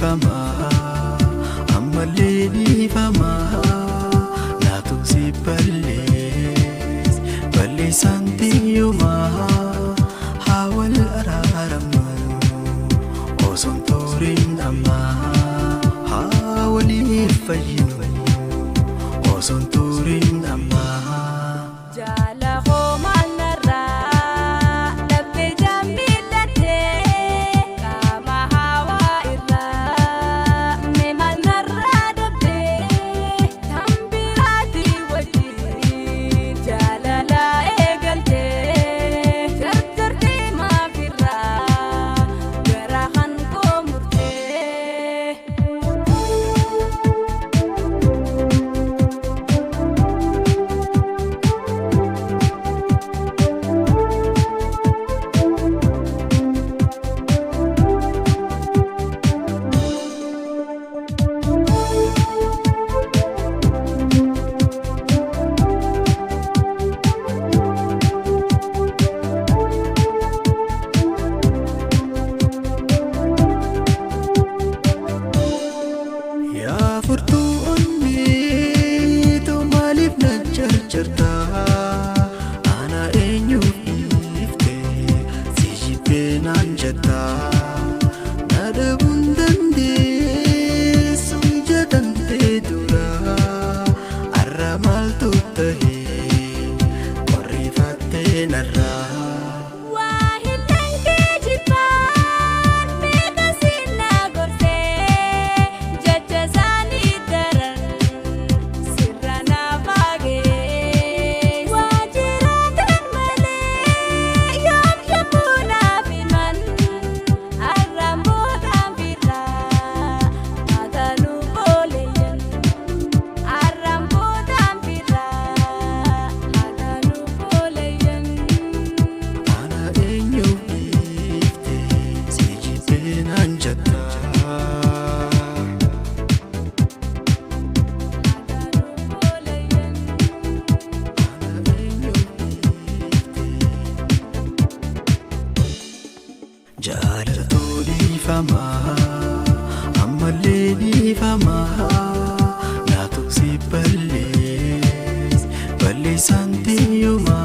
fama amalli fama natu si balli santi yuma hawal araram oson torin amma hawali fayinu oson torin amma ana enyu ifte sijipenan jata nada bundande sujadante dura arramal tuttahi korifate narra Jalatuli fama amalli fama natu si balli santi yuma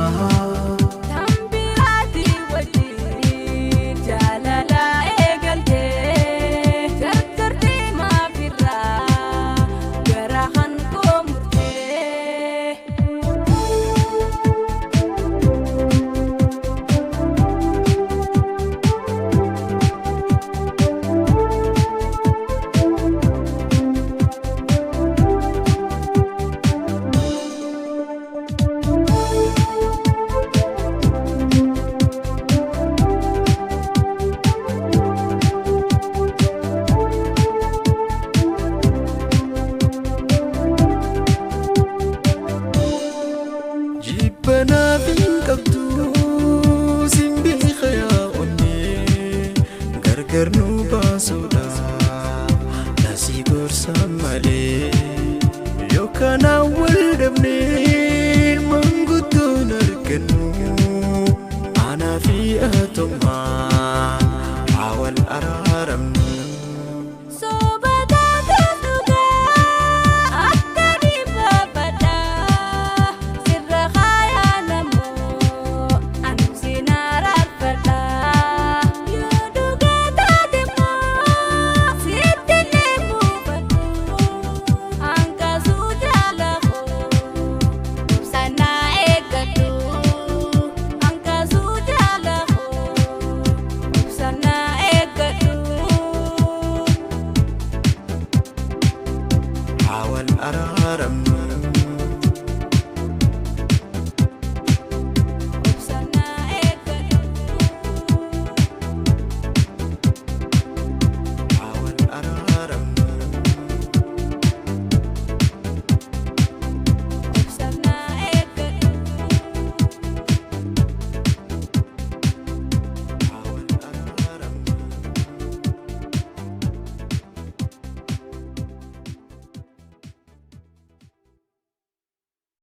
Banafin qabdu simbi khaya onni gargar nu basuda nasi gorsa male yokana waldabne mangutu narkanu ana fi atoma awal araram awal araram